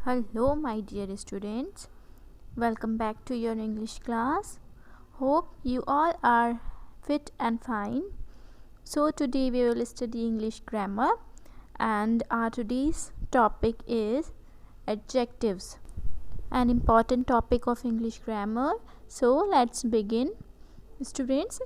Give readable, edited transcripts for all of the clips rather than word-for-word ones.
Hello, my dear students. Welcome back to your English class. Hope you all are fit and fine. So, today we will study English grammar, and our today's topic is adjectives, an important topic of English grammar. So, let's begin. Students,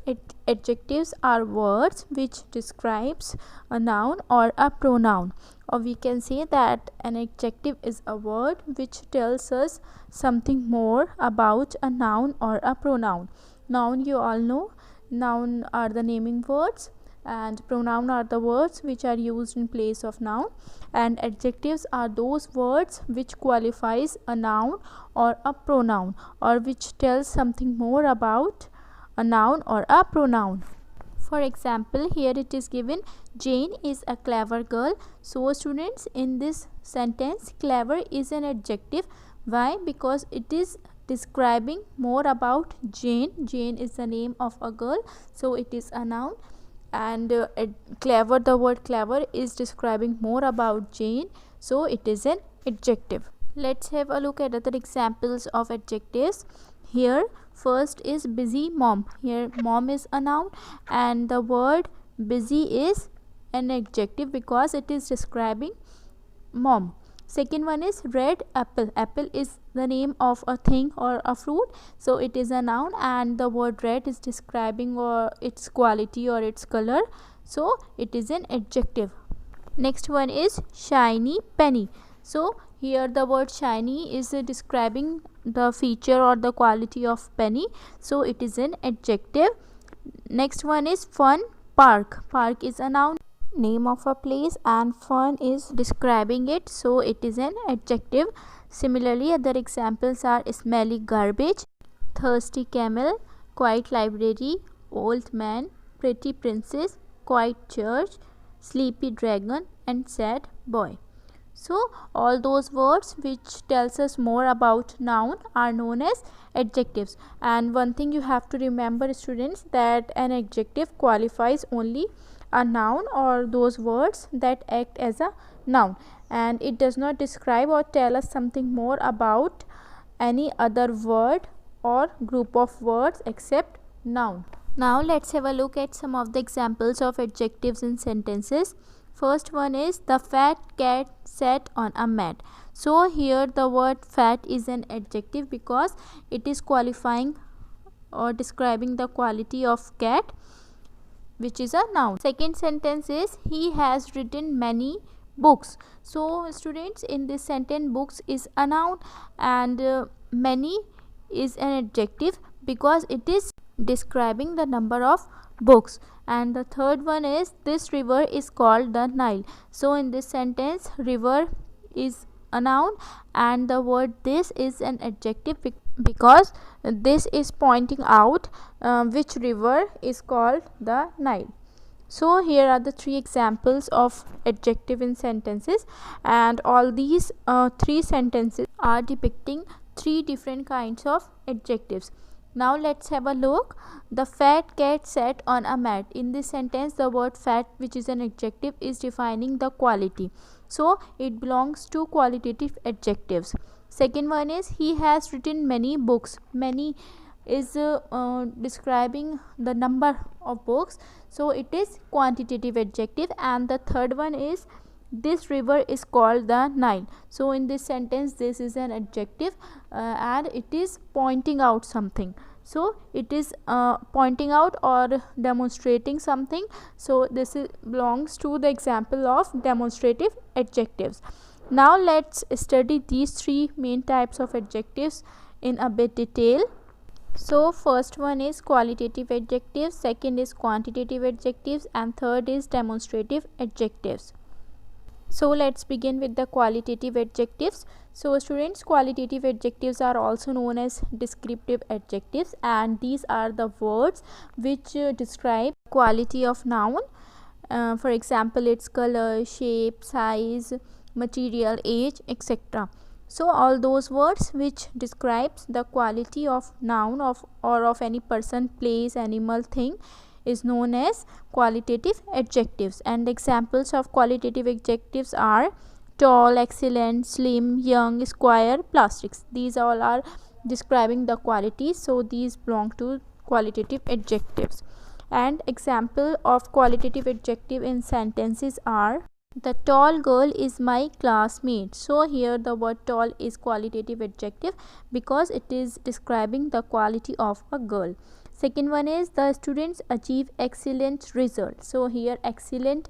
adjectives are words which describes a noun or a pronoun, or we can say that an adjective is a word which tells us something more about a noun or a pronoun. Noun, you all know, noun are the naming words and pronoun are the words which are used in place of noun, and adjectives are those words which qualifies a noun or a pronoun, or which tells something more about a noun or a pronoun. For example, here it is given, Jane is a clever girl. So students, in this sentence, clever is an adjective. Why? Because it is describing more about Jane. Jane is the name of a girl, so it is a noun. And clever, the word clever is describing more about Jane, so it is an adjective. Let's have a look at other examples of adjectives. Here first is busy mom. Here mom is a noun and the word busy is an adjective because it is describing mom. Second one is red apple. Apple is the name of a thing or a fruit, so it is a noun and the word red is describing or its quality or its color, so it is an adjective. Next one is shiny penny. So here the word shiny is describing the feature or the quality of penny, so it is an adjective. Next one is fun park. Park is a noun, name of a place, and fun is describing it, so it is an adjective. Similarly, other examples are smelly garbage, thirsty camel, quiet library, old man, pretty princess, quiet church, sleepy dragon, and sad boy. So all those words which tells us more about noun are known as adjectives. And one thing you have to remember, students, that an adjective qualifies only a noun or those words that act as a noun, and it does not describe or tell us something more about any other word or group of words except noun. Now let's have a look at some of the examples of adjectives in sentences. First one is the fat cat sat on a mat. So here the word fat is an adjective because it is qualifying or describing the quality of cat, which is a noun. Second sentence is he has written many books. So students, in this sentence, books is a noun and many is an adjective because it is describing the number of books. And the third one is this river is called the Nile. So in this sentence, river is a noun and the word this is an adjective because this is pointing out which river is called the Nile. So here are the three examples of adjective in sentences, and all these three sentences are depicting three different kinds of adjectives. Now let's have a look. The fat cat sat on a mat. In this sentence, the word fat, which is an adjective, is defining the quality, so it belongs to qualitative adjectives. Second one is he has written many books. Many is describing the number of books, so it is quantitative adjective. And the third one is this river is called the Nile. So in this sentence, this is an adjective and it is pointing out something, so it is pointing out or demonstrating something, so this belongs to the example of demonstrative adjectives. Now let's study these three main types of adjectives in a bit detail. So first one is qualitative adjectives, second is quantitative adjectives, and third is demonstrative adjectives. So let's begin with the qualitative adjectives. So students, qualitative adjectives are also known as descriptive adjectives, and these are the words which describe quality of noun. For example, its color, shape, size, material, age, etc. So all those words which describes the quality of noun or of any person, place, animal, thing is known as qualitative adjectives. And examples of qualitative adjectives are tall, excellent, slim, young, square, plastics. These all are describing the qualities, so these belong to qualitative adjectives. And example of qualitative adjective in sentences are: the tall girl is my classmate. So here the word tall is qualitative adjective because it is describing the quality of a girl. Second one is: the students achieve excellent results. So here excellent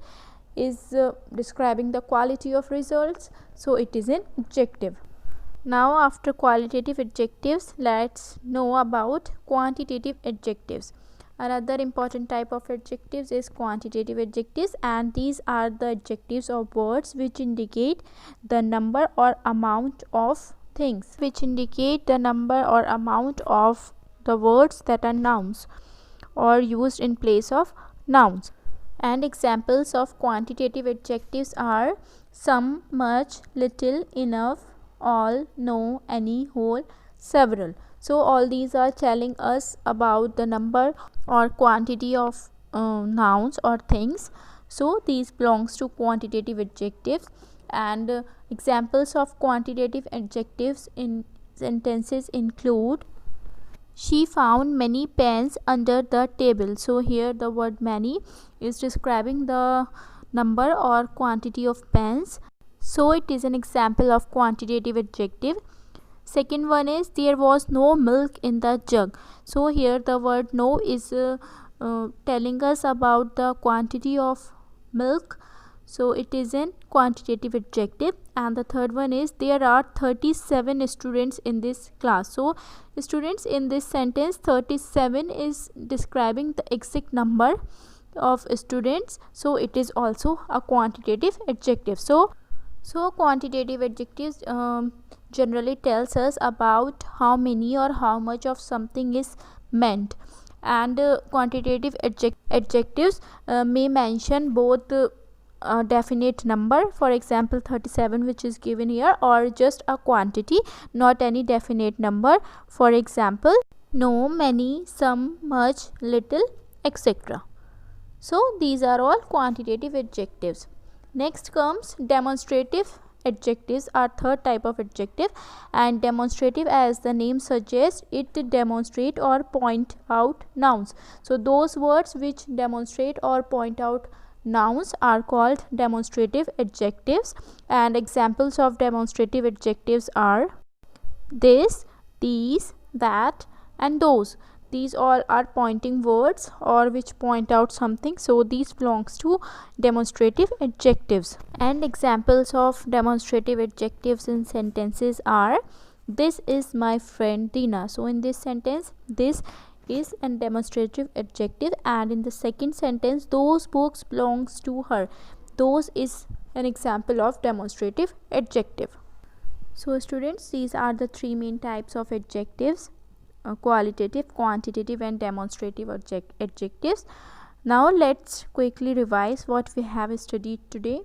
is describing the quality of results, so it is an adjective. Now after qualitative adjectives, let's know about quantitative adjectives. Another important type of adjectives is quantitative adjectives, and these are the adjectives or words which indicate the number or amount of things, which indicate the number or amount of the words that are nouns or used in place of nouns. And examples of quantitative adjectives are some, much, little, enough, all, no, any, whole, several. So all these are telling us about the number or quantity of nouns or things. So these belongs to quantitative adjectives. And examples of quantitative adjectives in sentences include: she found many pens under the table. So here the word many is describing the number or quantity of pens, so it is an example of quantitative adjective. Second one is: there was no milk in the jug. So here the word no is telling us about the quantity of milk, so it is an quantitative adjective. And the third one is: there are 37 students in this class. So students in this sentence 37 is describing the exact number of students, so it is also a quantitative adjective. So quantitative adjectives generally tells us about how many or how much of something is meant. And quantitative adjectives may mention both a definite number, for example 37 which is given here, or just a quantity, not any definite number, for example no, many, some, much, little, etc. So these are all quantitative adjectives. Next comes demonstrative adjectives, are third type of adjective. And demonstrative, as the name suggests, it demonstrate or point out nouns. So those words which demonstrate or point out nouns are called demonstrative adjectives. And examples of demonstrative adjectives are this, these, that, and those. These all are pointing words or which point out something, so these belongs to demonstrative adjectives. And examples of demonstrative adjectives in sentences are: this is my friend Dina. So in this sentence, this is a demonstrative adjective, and in the second sentence, those books belongs to her. Those is an example of demonstrative adjective. So students, these are the three main types of adjectives: qualitative, quantitative, and demonstrative adjectives. Now let's quickly revise what we have studied today.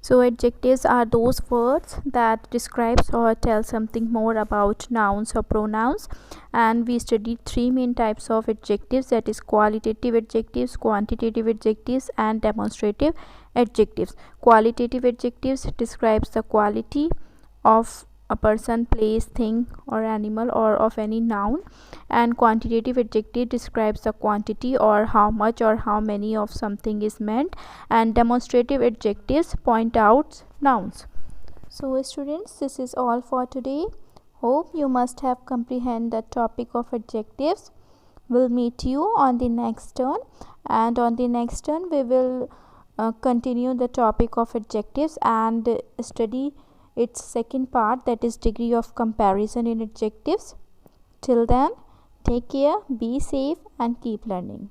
So adjectives are those words that describes or tell something more about nouns or pronouns. And we studied three main types of adjectives, that is qualitative adjectives, quantitative adjectives, and demonstrative adjectives. Qualitative adjectives describes the quality of a person, place, thing, or animal, or of any noun. And quantitative adjective describes the quantity or how much or how many of something is meant. And demonstrative adjectives point out nouns. So students, this is all for today. Hope you must have comprehended the topic of adjectives. We'll meet you on the next turn, and on the next turn we will continue the topic of adjectives and study its second part, that is degree of comparison in adjectives. Till then, take care, be safe, and keep learning.